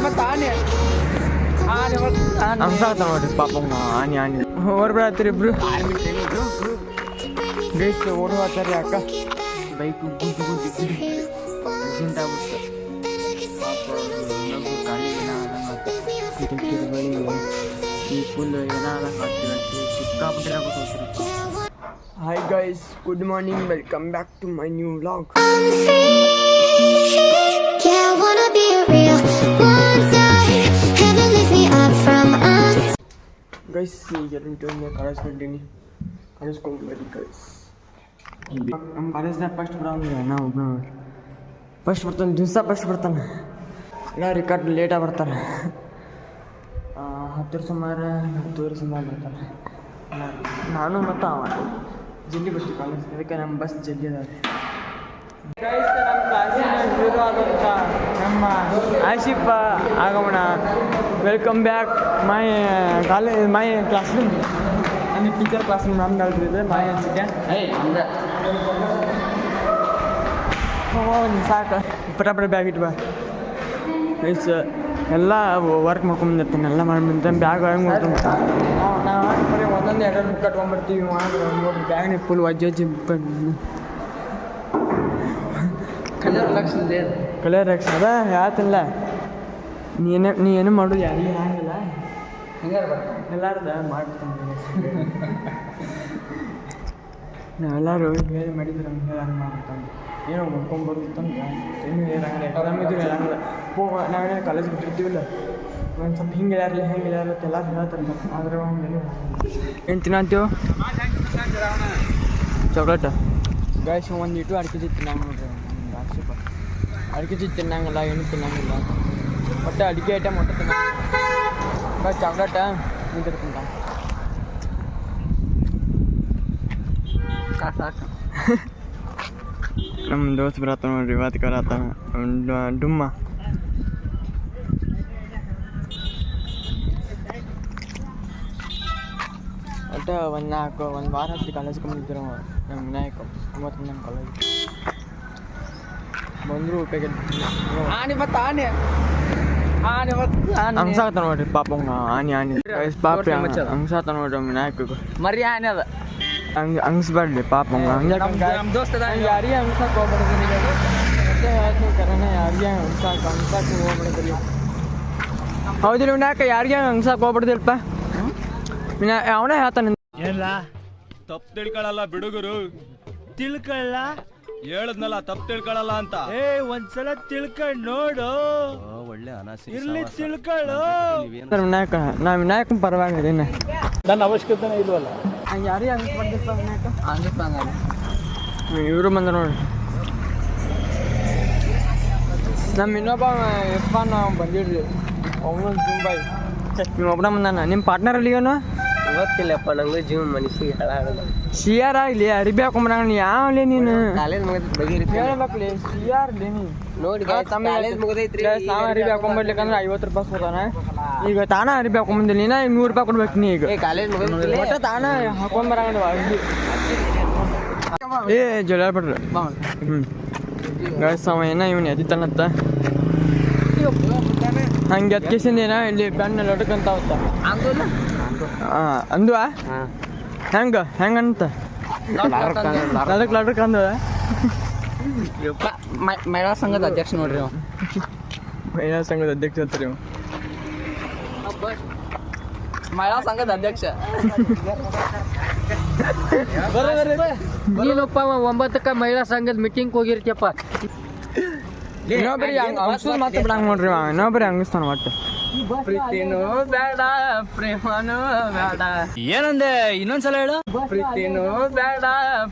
ಮತ್ತು ಆನೆ ಹಂಸಾಗ್ತಾವ ನೋಡ್ರಿ ಪಾಪ ಆನೆ ಹೊರಬಿಡತ್ತೀರಿ ಇಬ್ರು ಗೈಸ್ ಓಡುವತ್ತಾರೆ ಅಕ್ಕ ಬೈಕ್ ಗುಂಡಿ ಅರ್ಜೆಂಟ್ ಆಗ್ಬಿಡ್ತು ಗಾಡಿ ಈ ಫುಲ್ ಏನಾಗ್ತೀವಿ ಸಿಕ್ಕಾಬಿಟ್ಟಿರ. Hi guys, good morning, welcome back to my new vlog. Guys ಈಗ ಕಾಲೇಜ್ ಬಿಟ್ಟಿನಿ, ಕಾಲೇಜ್ಕೊಂಡ್ಬರಿ ಗೈಸ್. ನಮ್ಮ ಕಾಲೇಜ್ನಾಗ ಫಸ್ಟ್ ಬರೋಂಗಿಲ್ಲ, ನಾವು ಒಬ್ಬ ಫಸ್ಟ್ ಬರ್ತಾನೆ, ದಿವಸ ಫಸ್ಟ್ ಬರ್ತಾನೆ. ಎಲ್ಲ ರಿಕಾರ್ಡ್ ಲೇಟಾಗಿ ಬರ್ತಾನೆ, 10 ಸುಮಾರು 10 ಸುಮಾರು ಬರ್ತಾನೆ. ನಾನು ಮತ್ತು ಅವ ಜಲ್ದಿ ಬರ್ತೀವಿ ಕಾಲೇಜ್, ಅದಕ್ಕೆ ನಮ್ಮ ಬಸ್ ಜಲ್ದಿ ಅದಾವೆ. ಗೈಸ್, ನಮ್ಮ ಕ್ಲಾಸಿನ ಹೀರೋ ಆದಂಥ ನಮ್ಮ ಆಶಿಫ್ ಆಗಮನ. Welcome back my college, my class room. ನನ್ನ ಟೀಚರ್ ಕ್ಲಾಸ್ ರೂಮ್ ನಮ್ಗೆ ಅಲ್ರಿದೆ ಮೈ ಅನ್ಸಿದ್ದೆ. ಸಾಕು, ಪಟಾಪಟ ಬ್ಯಾಗ್ ಇಟ್ಟು ಬಾ. ಗೈಸ್ ಎಲ್ಲ ವರ್ಕ್ ಮಾಡ್ಕೊಂಬಂದಿರ್ತಾನೆ, ಎಲ್ಲ ಮಾಡ್ಬಂತ ಬ್ಯಾಗ್ ಒಳಗೆ ಮಾಡ್ಕೊಂಬಿಡ್ತಾನೆ. ನಾವು ಬರೀ ಒಂದೊಂದು 2 ಬುಕ್ ಕಟ್ಕೊಂಡ್ಬರ್ತೀವಿ. ನೋಡಿ ಬ್ಯಾಗ್ನ ಫುಲ್ ವಜ್ಜಿ ಕಲರ್ ಲಕ್ಷ ಅದ ಯಾತಿಲ್ಲ. ನೀ ಏನು ಮಾಡೋದು ಯಾರಿಗೆ ಆಗಿಲ್ಲ, ಎಲ್ಲಾರ್ದ ಮಾಡ್ಬಿಡ್ತಾನೆ. ನಾವೆಲ್ಲರೂ ಹೇಳಿ ಮಾಡಿದ್ರೆ ಹೇಳಂಗೆ ಮಾಡ್ಬಿಡ್ತಾನೆ. ಏನೋ ಮಾಡ್ಕೊಂಬರುತ್ತಂದ್ರೆ ಏನು ಹೇಳಂಗಿಲ್ಲ, ಎಕ್ಸಾಮ್ ಇದ್ರು ಹೇಳಂಗಿಲ್ಲ. ನಾವೇನೇನು ಕಾಲೇಜ್ ಬಿಟ್ಟಿರ್ತೀವಿಲ್ಲ, ಒಂದು ಸ್ವಲ್ಪ ಹಿಂಗೆ ಹೇಳಾರಲ್ಲ ಹೆಂಗೆ ಹೇಳಾರತ್ತೆ ಎಲ್ಲರೂ ಹೇಳ್ತಾರೆ. ಆದರೆ ಏನು ತಿನ್ನಂತೀವಿ ಚಾಕ್ಲೇಟ್. ಗಾಯ್ಸ್ ಒಂದು ಇಟ್ಟು ಅಡಿಕೆ ಜಿತ್ತು ತಿನ್ನಂಗೆ ನೋಡ್ರಿ. ಆಕ್ಷೇಪ ಅಡಿಕೆ ಜಿತ್ತು ತಿನ್ನಂಗಿಲ್ಲ, ಏನು ತಿನ್ನಂಗಿಲ್ಲ, ಒಟ್ಟು ಅಡಿಕೆ ಐಟಮ್ ಒಟ್ಟು ತಿನ್ನಂಗಿಲ್ಲ. ಬಸ್ ಚಾಕ್ಲೇಟ ನಿಂತಿರ್ತಿಂತ ಸಾಕು. ನಮ್ಮ ದೋಸ್ತ್ ಬರತ್ತ ನೋಡ್ರಿ, ಇವತ್ತು ಕರತ್ತ ಡುಮ್ಮ. ಒಟ್ಟು ಒಂದು ವಾರ ಹತ್ತಿ ಕಾಲೇಜ್ಗೆ ಬಂದಿದ್ರು ನಮ್ಮ ವಿನಾಯಕ. 9 ನಮ್ಮ ಕಾಲೇಜ್ ಬಂದರು ಉಪಯೋಗ ಹಂಸಾತ ನೋಡ್ರಿ ಪಾಪ ಆನೆ ಪಾಪ ಹಂಸಾತ ನೋಡ್ರಿ ವಿನಾಯಕ ಮರಿ ಆನೆ ಅದ ಹಂಗಿಸ್ಬೇಡ್ರಿ ಪಾಪ ಯಾರಿಗೆ ಹಂಸಕ್ಕೆ ಹೋಗ್ಬಿಡ್ರಿ. ಮತ್ತೆ ಹೇಳ್ತೀನಿ ಕರೆನ, ಯಾರಿಗೆ ಹಂಸಕ್ಕೆ ಹೋಗ್ಬಿಡ್ರಿ. ಹೌದಿಲ್ಲ ವಿನಾಯಕ, ಯಾರಿಗೆ ಹಂಸಕ್ಕೆ ಹೋಗ್ಬಿಡ್ದಿಲ್ಪ ಅವನೇ ಹೇಳ್ತಾನೆ. ಎಲ್ಲ ತಪ್ಪು ತಿಳ್ಕೊಳ್ಳಲ್ಲ ಬಿಡುಗರು, ತಿಳ್ಕೊಳ್ಳ ಹೇಳದ್ನಲ್ಲ ತಪ್ಪು ತಿಳ್ಕೊಳ್ಳಲ್ಲ ಅಂತ. ಒಂದ್ಸಲ ತಿಳ್ಕೊಂಡ್ ನೋಡು, ಒಳ್ಳೆ ಇರ್ಲಿ ತಿಳ್ಕೊಳ್ಳು. ವಿನಾಯಕ, ನಾ ವಿನಾಯಕನ ಪರವಾಗಿಲ್ಲ, ನನ್ನ ಅವಶ್ಯಕತೆನೇ ಇಲ್ವಲ್ಲ. ಯಾರಿಗೆ ಹಂಗಿಸ್ಬಾರ್ದಿಪ್ಪ ವಿನಾಯಕ. ಹಂಗೆ ಇವರು ಬಂದ ನೋಡಿ. ನಮ್ಮ ಇನ್ನೊಬ್ಬ ಇರ್ಫಾನ್ ಬಂದಿಡ್ರಿ, ಅವನು ಜುಂಬಾಯ್. ನಿಮ್ಮ ಒಬ್ಬನ ಬಂದಾನ. ನಿಮ್ಮ ಪಾರ್ಟ್ನರ್ ಅಲ್ಲಿ ಏನು ಗೊತ್ತಿಲ್ಲಪ್ಪ ನಂಗೆ, ಜೀವ ಮನಸ್ಸಿಗೆ ಹಾಳಾಗಲ್ಲ. ಸಿಆರ್ ಆಗಲಿ ಅರಿಬಿ ಹಾಕೊಂಬರಂಗ ಯಾವಲೇ ನೀನು ಕಾಲೇಜ್ ಮುಗಿದೈತಿ ಹೇಳ್ಬೇಕಲಿ ಸಿಆರ್ ನೀನು ನೋಡಿ. ಕಾಲೇಜ್ ಮುಗಿದೈತ್ರಿ, ನಾವು ಅರಿಬಿ ಹಾಕೊಂಬರ್ಲಿಕ್ಕಂದ್ರೆ 50 ರೂಪಾಯಿ ಹೋದಾನ. ಈಗ ತಾನ ಅರಿಬಿ ಹಾಕೊಂಬಂದಿಲ್ಲ, ನೀನ 100 ರೂಪಾಯಿ ಕೊಡ್ಬೇಕು. ನೀ ಈಗ ಕಾಲೇಜ್ ಮುಗಿದ ಒಟ್ಟ ತಾನ ಹಾಕೊಂಬರಂಗ ಏ ಜೊಳ ಬಿಡ್ರಿ. ಗಾಯ್ಸ್ ಅವ ಏನ ಇವನು ಎದಿತಾನತ್ತ, ಹಂಗೆ ಎತ್ಕೇಸಿಂದ ಇಲ್ಲಿ ಪೆನ್ ಲೊಟಕಂತ ಅವತ್ತ ಅಂದ್ವಾ ಹೆಂಗಂತ ಲಡಕ್ ಅಂದ. ಮಹಿಳಾ ಸಂಘದ ಅಧ್ಯಕ್ಷ ನೋಡ್ರಿ, ಮಹಿಳಾ ಸಂಘದ ಅಧ್ಯಕ್ಷ ಅಂತಾರೆ. ಮಹಿಳಾ ಸಂಘದ ಅಧ್ಯಕ್ಷ ನೀನಪ್ಪ 9ಕ್ಕೆ ಮಹಿಳಾ ಸಂಘದ ಮೀಟಿಂಗ್ ಹೋಗಿರ್ತೀಯಪ್ಪ. ಇನ್ನೊಬ್ಬರಿ ಮಾತ್ರ ಬಿಡಂಗ ನೋಡ್ರಿ, ಇನ್ನೊಬ್ಬರಿ ಹಂಗಿಸ್ತಾನ ಒಟ್ಟು. ಪ್ರೀತಿನೂ ಬೇಡ ಪ್ರೇಮನೂ ಬೇಡ. ಏನಂದೆ ಇನ್ನೊಂದ್ಸಲ ಹೇಳು. ಪ್ರೀತಿನೂ ಬೇಡ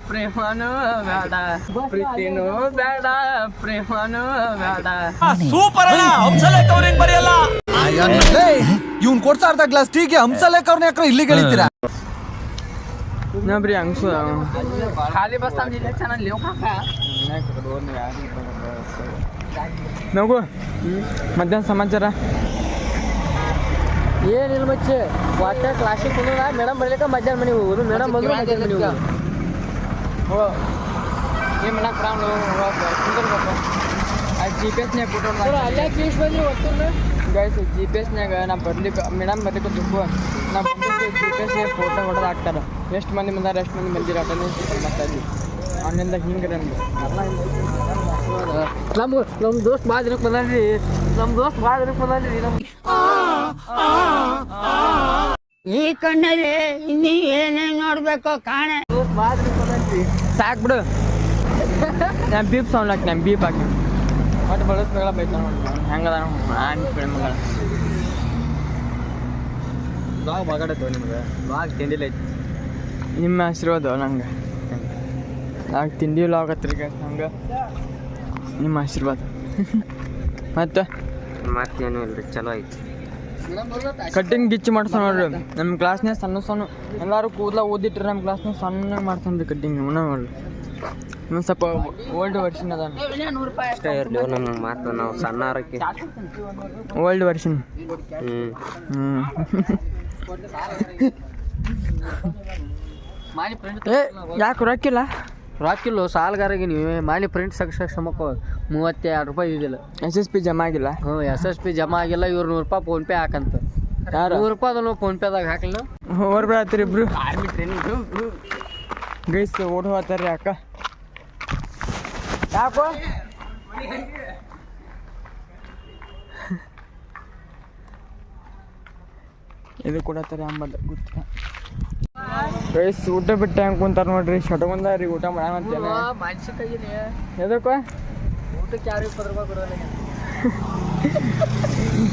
ಪ್ರೇಮನೂ ಬೇಡ. ಪ್ರೀತಿನೂ ಬೇಡ ಪ್ರೇಮನೂ ಬೇಡ. ಸೂಪರ್ ಅಣ್ಣ, ಹಂಸಲೇಖ ಅವ್ರು ಹೆಂಗ್ ಬರೆಯಲ್ಲ. ಇವ್ನು ಕೊಡ್ತಾ ಇರ್ತ ಗ್ಲಾಸ್ ಟೀಗೆ ಹಂಸಲೇಖ ಅವ್ರನ್ನ ಯಾಕ್ರೆ ಇಲ್ಲಿ ಗೆಳಿತೀರಾ. ಇನ್ನೊಬ್ರಿ ಹಂಗ್ಸ ಖಾಲಿ ಬಸ್ ತಂದು ಇಲೆಕ್ಷನ್ ಅಲ್ಲಿ ನಗು. ಮಧ್ಯಾಹ್ನ ಸಮಾಚಾರ ಏನಿಲ್ಲ ಮಚ್ಚಿ, ಒಟ್ಟ ಕ್ಲಾಸಿಗೆ ಕುಂದ್ರ ಮೇಡಮ್ ಬರ್ಲಿಕ್ಕೆ ಮಧ್ಯಾಹ್ನ ಮನೆಗೆ ಹೋಗೋದು. ಮೇಡಮ್ ಬಂದ್ರು ಮಧ್ಯಾಹ್ನ ಮನೆಗೆ ಹೋಗೋದು. ಏನು ಮಾಡಕ್ಕೆ ಬ್ರಾಂಡ್ ಕುಂದಿರ್ಬೇಕು. GPS ಫೋಟೋ ಅಲ್ಲೇ ಕೀಸ್ ಬಂದ್ರಿ ಒಟ್ಟು ಗೈಸ್ ಜಿ ಪಿ ಎಸ್ನಾಗ ನಾ ಬರ್ಲಿಕ್ಕೆ ಮೇಡಮ್ ಬರ್ಲಿಕ್ಕೆ ತುಪ್ಪು ನಾ ಬಂದಿದ್ದು ಜಿ ಪಿ ಎಸ್ನಾಗ ಫೋಟೋ ಹೊಡೆದು ಹಾಕ್ತಾರೆ ಎಷ್ಟು ಮಂದಿ ಬಂದಾರ ಎಷ್ಟು ಮಂದಿ ಬಂದಿರ ಅಟೆಂಡೆನ್ಸ್ ಬರ್ತಾಯಿದ್ವಿ ಅವನಿಂದ ಹಿಂಗೆ ನಮ್ಗೆ ನಮ್ಮ ದೋಸ್ತ್ ಭಾಳ ದಿನಕ್ಕೆ ಬಂದಾನ್ರಿ ಈ ಕಣ್ಣಲ್ಲಿ ಇನ್ನೀ ಏನೇನ್ ನೋಡ್ಬೇಕು ಕಾಣೆ. ದೋಸ್ತ್ ಭಾಳ ದಿನಕ್ಕೆ ಬಂದಾನ್ರಿ ಸಾಕು ಬಿಡು ನಾನು ಬೀಪ್ ಸೌಂಡ್ ಹಾಕಿ ನಾನು ಬೀಪ್ ಹಾಕಿ ಒಟ್ಟು ಬಳಸ್ ಮಗಳ ಬೈತಾನ ಹೆಂಗದ ಆನ್ ಮಗಳ ಬ್ಲಾಗ್ ಮಾತಾಡತ್ತವ ನಿಮ್ಗೆ ಬ್ಲಾಗ್ ತಿಂಡಿಲ್ಲ ಐತಿ ನಿಮ್ಮ ಆಶೀರ್ವಾದ ನಂಗೆ ಆಗ ತಿಂಡಿ ಆಗತ್ರಿ ನಂಗೆ ನಿಮ್ಮ ಆಶೀರ್ವಾದ ಮತ್ತೆ ಮತ್ತೇನು ಇಲ್ರಿ ಚಲೋ ಐತಿ ಕಟ್ಟಿಂಗ್ ಗಿಚ್ಚು ಮಾಡ್ತಾನೆ ನೋಡ್ರಿ ನಮ್ಮ ಕ್ಲಾಸ್ನಾಗ ಸಣ್ಣ ಎಲ್ಲರೂ ಕೂದಲ ಓದಿಟ್ರಿ ನಮ್ಮ ಕ್ಲಾಸ್ನಾಗ ಸಣ್ಣಗೆ ಮಾಡ್ತಾನೆ ರೀ ಕಟ್ಟಿಂಗ್ ನೋಡ್ರಿ ಇನ್ನೊಂದು ಸ್ವಲ್ಪ ಓಲ್ಡ್ ವರ್ಷನ್ ಅದ ಇಷ್ಟ ಇರಲಿ ನಮ್ಮ ಮಾತು ನಾವು ಸಣ್ಣಾರಕ್ಕೆ ಓಲ್ಡ್ ವರ್ಷನ್ ಏ ಯಾಕೆ ರೊಕ್ಕಿಲ್ಲ ರಾಕಿಲ್ಲು ಸಾಲಗಾರಿಗೆ ನೀವು ಮಾಡಿ ಪ್ರಿಂಟ್ ಶ್ರಮಕ್ಕೆ 32 ರೂಪಾಯಿ ಇದಿಲ್ಲ SSP ಜಮಾ ಆಗಿಲ್ಲ SSP ಜಮಾ ಆಗಿಲ್ಲ ಇವ್ರು 100 ರೂಪಾಯಿ ಫೋನ್ಪೇ ಹಾಕಂತ ಯಾರು 100 ರೂಪಾಯಿ ಅದನ್ನು ಫೋನ್ಪೇದಾಗ ಹಾಕಲ್ಲ ಹೊರಬಿಡತ್ತೀರಿ ಇಬ್ರು ಆರ್ಮಿ ಟ್ರೈನಿಂಗ್ ಗೈಸ್ ಓಡ್ ಹೋಗ್ತಾರ್ರಿ ಅಕ್ಕ ಯಾಕೋ ಇದು ಕೊಡತ್ತಾರೆ ಅಂಬಲ್ಲ ಗೊತ್ತಿಲ್ಲ ಗೈಸ್ ಊಟ ಬಿಟ್ಟು ಹೆಂಗೆ ಕುಂತಾರ ನೋಡ್ರಿ ಶಟಗೊಂದಾರಿ ಊಟ ಮಾಡಂತೇನೆ ಮಾನಸಿಕಾಗಿನೇ ಎದಕ್ಕ ಊಟಕ್ಕೆ ಯಾರು 20 ರೂಪಾಯಿ ಕೊಡೋಲ್ಲ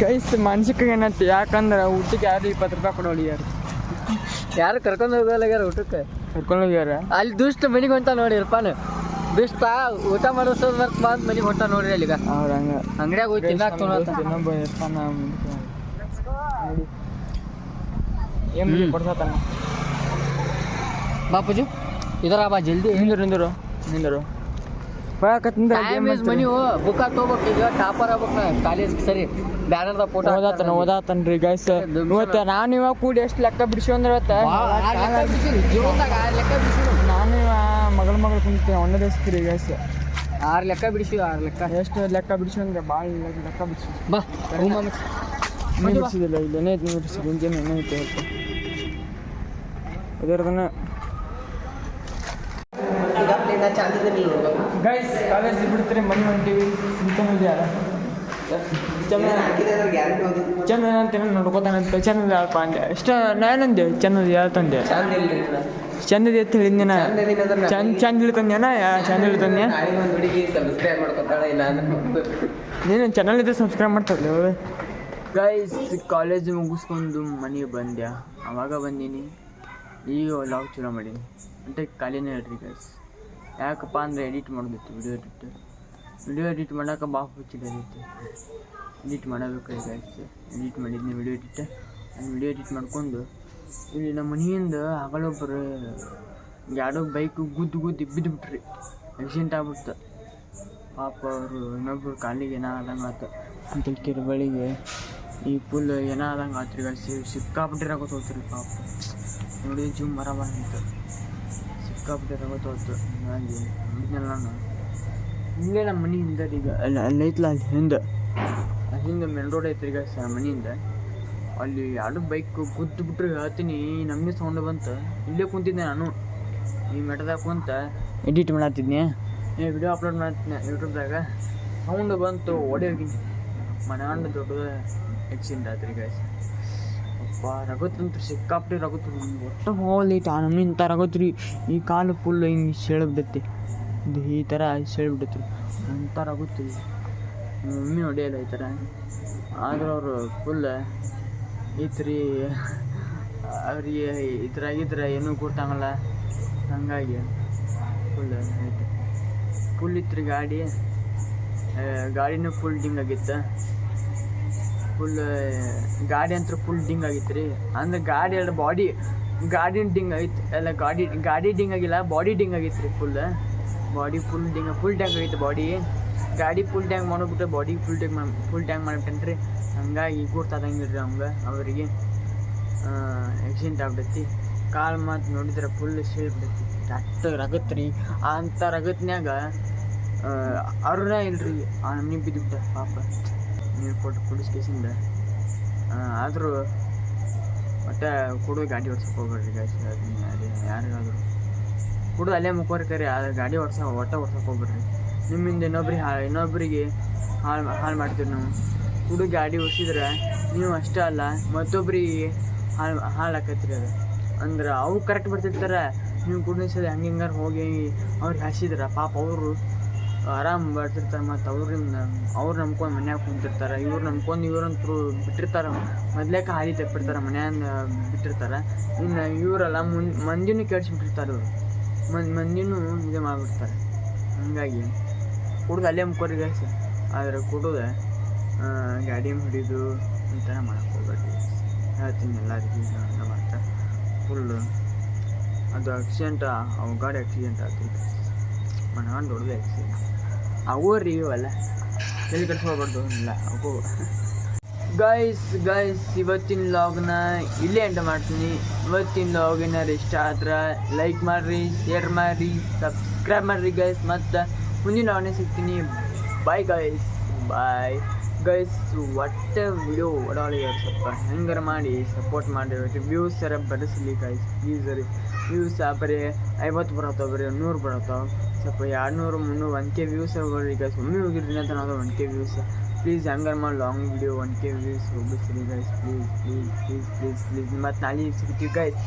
ಗೈಸ್ ಮಾನಸಿಕ ಏನಂತೆ ಯಾಕಂದ್ರೆ ಊಟಕ್ಕೆ ಯಾರು 20 ರೂಪಾಯಿ ಕೊಡೋಳಿ ಯಾರು ಕರ್ಕೊಂಡು ಹೋಗಲ್ಲ ಊಟಕ್ಕೆ ಕರ್ಕೊಂಡು ಹೋಗ್ಯಾರ ಅಲ್ಲಿ ದುಷ್ಟ ಮನೆಗೆ ಹೊಂಟ ನೋಡಿ ಇರ್ಪಾನ ದುಷ್ಟ ಊಟ ಮಾಡಿಸೋದು ವರ್ಕ್ ಬಂದು ಮನೆಗೆ ಹೊಂಟ ನೋಡ್ರಿ ಅಲ್ಲಿಗ ಅವ್ರ ಹಂಗ ಅಂಗಡಿಯಾಗ ಹೋಗಿ ತಿನ್ನಾಕ ಇನ್ನೊಬ್ಬ ಇರ್ತಾನ ನೋಡಿ ಏನು ಕೊಡ್ಸತ್ತಾನ ಬಾಪೂಜಿ ಇದರ ಬಾ ಜಲ್ದಿ ನಿಂದರು ಟೈಮ್ ಇಸ್ ಮನಿ ಬುಕ್ ತಗೋಬೇಕು ಈಗ ಟಾಪರ್ ಆಗ್ಬೇಕು ನಾ ಕಾಲೇಜ್ ಸರಿ ಬ್ಯಾನರ್ದ ಫೋಟೋ ಓದಾತನ್ರಿ ಗೈಸ್ ಇವತ್ತು ನಾನು ಇವಾಗ ಕೂಡಿ ಎಷ್ಟು ಲೆಕ್ಕ ಬಿಡಿಸಿ ಅಂದ್ರೆ ಜೀವನದಾಗ 6 ಲೆಕ್ಕ ಬಿಡಿಸಿ ನಾನು ಮಗಳು ಕುಂತೀನಿ ಒಂದೇ ದಿವಸ ಗೈಸ್ 6 ಲೆಕ್ಕ ಬಿಡಿಸಿ 6 ಲೆಕ್ಕ ಎಷ್ಟು ಲೆಕ್ಕ ಬಿಡಿಸಿ ಅಂದ್ರೆ ಭಾಳ ಲೆಕ್ಕ ಬಿಡಿಸಿ ಬಾ ನೀನು ಬಿಡಿಸಿದಿಲ್ಲ ಇಲ್ಲಿ ಏನೇ ಐತಿ ಬಿಡಿಸಿ ಮುಂಜಾನೆ ಏನೈತೆ ಅದರದನ್ನ ಗೈಸ್ ಕಾಲೇಜ್ ಬಿಡ್ತೀರಿ ಮನೆ ಹೊಂಟೀವಿ ಯಾರ ಚಂದ ಅಂತ ನೋಡ್ಕೋತಾನಂತ ಚಂದ ಯಾರಪ್ಪ ಅಂದೆ ಇಷ್ಟ ನಾನಂದೆ ಚಂದದ ಯಾರು ತಂದೆ ಚಂದದ ಎತ್ತು ಹೇಳಿದ್ನ ಚಂದ ಇಳ್ತಂದ್ಯಾನ ಚಂದ ಇಳ್ತಂದ್ಯಾ ನೀನು ಚಾನಲ್ ಇದ್ರೆ ಸಬ್ಸ್ಕ್ರೈಬ್ ಮಾಡ್ತಾರಲ್ಲ ಅವಳು ಗೈಸ್ ಕಾಲೇಜ್ ಮುಗಿಸ್ಕೊಂಡು ಮನೆಗೆ ಬಂದ್ಯಾ ಅವಾಗ ಬಂದೀನಿ ಈಗ ಲಾಗ್ ಚಲೋ ಮಾಡೀನಿ అంటే ಖಾಲಿನೇ ಹೇಳ್ರಿ ಗೈಸ್ ಯಾಕಪ್ಪ ಅಂದರೆ ಎಡಿಟ್ ಮಾಡೋದಿತ್ತು ವಿಡಿಯೋ ಎಡಿಟ್ ಮಾಡೋಕೆ ಭಾಳ ಹುಚ್ಚಿಡೋದಿತ್ತು ಎಡಿಟ್ ಮಾಡಬೇಕು ಗೈಸ್ ಎಡಿಟ್ ಮಾಡಿದ್ನಿ ವಿಡಿಯೋ ಎಡಿಟ್ ಮಾಡ್ಕೊಂಡು ಇಲ್ಲಿ ನಮ್ಮ ಮನೆಯಿಂದ ಆಗಲೊಬ್ಬರು ಯಾರೋ ಬೈಕ್ ಗುದ್ದು ಬಿದ್ದುಬಿಟ್ರಿ ಆಕ್ಸಿಡೆಂಟ್ ಆಗ್ಬಿಡ್ತು ಪಾಪ ಅವರು ಇನ್ನೊಬ್ಬರು ಕಾಲಿಗೆ ಏನಾದಂಗೆ ಆಯ್ತು ಅಂತ ಬಳಿಗೆ ಈ ಫುಲ್ ಏನಾದಂಗೆ ಆತ್ರಿ ಗೈಸ್ ಸಿಕ್ಕಾಬಿಟ್ಟಿರ ಗೊತ್ತೋತ್ರಿ ಪಾಪ ನೋಡಿ ಜೂಮ್ ಬರಬಾರ ಅಂತ ಸಿಕ್ಕಾಬಿಟ್ಟೆ ತಗೋತೋತ್ತು ಹೀಗಾಗಿ ನೋಡಿದ್ನಲ್ಲ ನಾನು ಹಿಂಗೆ ನಮ್ಮ ಮನೆಯಿಂದ ಈಗ ಅಲ್ಲಿ ಐತಲ್ಲ ಅಲ್ಲಿ ಹಿಂದೆ ಮೇನ್ ರೋಡ್ ಐತ್ರಿ ಈಗ ಮನೆಯಿಂದ ಅಲ್ಲಿ ಎರಡು ಬೈಕ್ ಗುದ್ದು ಬಿಟ್ರೆ ಹೇಳ್ತೀನಿ ನಮಗೆ ಸೌಂಡ್ ಬಂತು ಇಲ್ಲೇ ಕುಂತಿದ್ದೆ ನಾನು ಈ ಮೆಟದಾಗ ಕುಂತ ಎಡಿಟ್ ಮಾಡತ್ತಿದ್ನಿ ವಿಡಿಯೋ ಅಪ್ಲೋಡ್ ಮಾಡ್ತೀನಿ ಯೂಟ್ಯೂಬ್ದಾಗ ಸೌಂಡ್ ಬಂತು ಓಡಿ ಹೋಗಿನಿ ಮನೆಯಂಡು ದೊಡ್ಡ ಆಕ್ಸಿಡೆಂಟ್ ಆಯ್ತು ರೀ ಗೈಸ್ ಅಪ್ಪ ರಗತ್ತಂತ್ರ ಸಿಕ್ಕಾಪಟ್ಟೆ ರಗತ್ತು ಒಟ್ಟು ಹೋಗ್ಲಿ ನಮ್ಗೆ ಇಂಥ ರಗತ್ರಿ ಈ ಕಾಲು ಫುಲ್ ಹಿಂಗೆ ಸೆಳ್ಬಿಡತ್ತೆ ಇದು ಈ ಥರ ಸೆಳ್ಬಿಡತ್ರಿ ಅಂಥ ರಗುತ್ರಿ ಮಮ್ಮಿ ಹೊಡೆಯಲ್ಲ ಈ ಥರ ಆದ್ರೆ ಅವರು ಫುಲ್ ಐತ್ರಿ ಅವ್ರಿಗೆ ಈ ಥರ ಆಗಿದ್ರೆ ಏನೂ ಕೊಡ್ತಾಗಲ್ಲ ಹಂಗಾಗಿ ಫುಲ್ ಐತೆ ಫುಲ್ ಇತ್ತು ರೀ ಗಾಡಿನೂ ಫುಲ್ ಡಿಂಗ್ ಆಗಿತ್ತು ಫುಲ್ ಗಾಡಿ ಅಂತೂ ಫುಲ್ ಡಿಂಗ್ ಆಗಿತ್ತು ರೀ ಅಂದ್ರೆ ಗಾಡಿ ಎಲ್ಲ ಗಾಡಿನ ಡಿಂಗ್ ಆಗಿತ್ತು ಎಲ್ಲ ಗಾಡಿ ಡಿಂಗ್ ಆಗಿಲ್ಲ ಬಾಡಿ ಡಿಂಗ್ ಆಗಿತ್ತು ರೀ ಬಾಡಿ ಫುಲ್ ಟ್ಯಾಂಕ್ ಆಗಿತ್ತು ಬಾಡಿ ಗಾಡಿ ಫುಲ್ ಟ್ಯಾಂಕ್ ಮಾಡಿಬಿಟ್ಟು ಬಾಡಿ ಫುಲ್ ಟ್ಯಾಂಕ್ ಮಾಡಿಬಿಟ್ಟೇನೆ ರೀ ಹಂಗಾಗಿ ಗೊತ್ತಾದಂಗಿಲ್ಲ ರೀ ಅವರಿಗೆ ಆಕ್ಸಿಡೆಂಟ್ ಆಗ್ಬಿಡೈತಿ ಕಾಲು ಮಾತು ನೋಡಿದ್ರೆ ಫುಲ್ ಸೀಳ್ಬಿಡೈತಿ ಅಷ್ಟು ರಗತ್ ರೀ ಅಂಥ ರಗತ್ನ್ಯಾಗ ಅವ್ರನ್ನ ಇಲ್ರಿ ಆ ನಮ್ಗೆ ಬಿದ್ದುಬಿಟ್ಟ ಪಾಪ ನೀರು ಕೊಟ್ಟು ಪೊಲೀಸ್ ಕೇಸಿಂದ ಆದರೂ ಮತ್ತೆ ಕುಡಿದು ಗಾಡಿ ಓಡ್ಸಕ್ಕೆ ಹೋಗ್ಬೇಡ್ರಿ ಗೈಸ್. ಯಾರಿಗಾದ್ರು ಕುಡಿದು ಅಲ್ಲೇ ಮುಕ್ಕೋರಿ ಕರಿ, ಗಾಡಿ ಒಟ್ಟೆ ಓಡ್ಸಕ್ಕೆ ಹೋಗ್ಬೇಡ್ರಿ. ನಿಮ್ಮಿಂದ ಇನ್ನೊಬ್ಬರಿಗೆ ಹಾಳು ಮಾಡ್ತೀರಿ ನೀವು. ಕುಡಿದು ಗಾಡಿ ಓಡಿಸಿದ್ರೆ ನೀವು ಅಷ್ಟೇ ಅಲ್ಲ ಮತ್ತೊಬ್ರಿಗೆ ಹಾಳು ಆಕೈತ್ರಿ. ಅದು ಅಂದ್ರೆ ಅವು ಕರೆಕ್ಟ್ ಬರ್ತಿರ್ತಾರೆ, ನೀವು ಕುಡಿಸೋದು ಹಂಗಾರು ಹೋಗಿ ಅವ್ರಿಗೆ ಹಸಿದ್ರೆ ಪಾಪ ಅವರು ಆರಾಮ್ ಬರ್ತಿರ್ತಾರೆ. ಮತ್ತು ಅವ್ರು ನಂಬ್ಕೊಂಡು ಮನ್ಯಾಗ ಕುಂತಿರ್ತಾರೆ, ಇವ್ರು ನಂಬ್ಕೊಂಡು ಇವ್ರಂತೂ ಬಿಟ್ಟಿರ್ತಾರೆ. ಮೊದ್ಲೇಕ ಹಾದಿ ತಪ್ಪಿರ್ತಾರೆ, ಮನ್ಯಾಗ ಬಿಟ್ಟಿರ್ತಾರೆ. ಇನ್ನು ಇವರೆಲ್ಲ ಮಂದಿನೂ ಕೆಡ್ಸ್ಬಿಟ್ಟಿರ್ತಾರೆ. ಇವರು ಮಂದಿನೂ ಇದು ಮಾಡಿಬಿಡ್ತಾರೆ. ಹಂಗಾಗಿ ಕುಡ್ದು ಅಲ್ಲೇ ಮುಕ್ಕೋರಿ ಗೈಸ್. ಆದರೆ ಕುಡಿದು ಗಾಡಿ ಹೊಡಿದು ಈ ಥರ ಮಾಡಕ್ಕೆ ಹೋಗ್ಬೇಡಿ ಹೇಳ್ತೀನಿ ಎಲ್ಲರಿಗೂ. ಅಂತ ಮಾಡ್ತಾರೆ ಫುಲ್ಲು ಅದು ಆಕ್ಸಿಡೆಂಟ್, ಅವು ಗಾಡಿ ಆಕ್ಸಿಡೆಂಟ್ ಆಗ್ತೈತೆ. ಮನಗಂಡು ದೊಡ್ಡದು ಆಕ್ಸಿಡೆಂಟ್ ಅವೂ ರೀ ಇವೆಲ್ಲ ತಲೆ ಕಟ್ಸ್ಕೊಬಾರ್ದು. ಇಲ್ಲ ಅವು ಗೈಸ್ ಇವತ್ತಿನ ಲಾಗ್ನ ಇಲ್ಲೇ ಎಂಟ ಮಾಡ್ತೀನಿ. ಇವತ್ತಿನ ಲಾಗಿನ ಇಷ್ಟ ಆದ್ರೆ ಲೈಕ್ ಮಾಡಿರಿ, ಶೇರ್ ಮಾಡಿರಿ, ಸಬ್ಸ್ಕ್ರೈಬ್ ಮಾಡಿರಿ ಗೈಸ್. ಮತ್ತು ಮುಂದಿನ ಲಾಗ್ನೇ ಸಿಗ್ತೀನಿ. Bye guys. ಒಟ್ಟೆ ವಿಡಿಯೋ ಒಡಾಳಿಗೆ ಸ್ವಲ್ಪ ಹೆಂಗಾರ ಮಾಡಿ ಸಪೋರ್ಟ್ ಮಾಡಿ, ವ್ಯೂಸ್ ಸರ ಬಡಿಸ್ಲಿ ಗೈಸ್ ಪ್ಲೀಸ್ ರೀ. ವ್ಯೂಸ್ ಬರೀ 50 ಬರತ್ತಾವ, ಬರೀ 100 ಬರತ್ತಾವ. ಸ್ವಲ್ಪ 200 300 1K ವ್ಯೂಸ್ ಹೋಗ್ರಿ ಗೈಸ್. ಒಮ್ಮೆ ಹೋಗಿರ್ತೀನಿ ಅಂತ ನಾವು 1K ವ್ಯೂಸ್ ಪ್ಲೀಸ್. ಹೆಂಗಾರ ಮಾಡಿ ಲಾಂಗ್ ವಿಡಿಯೋ 1K ವ್ಯೂಸ್ ಹೋಗಿಸ್ರಿ ಗೈಸ್ ಪ್ಲೀಸ್. ಮತ್ತು ನಾಳೆ ಸಿಗ್ತೀವಿ ಗೈಸ್.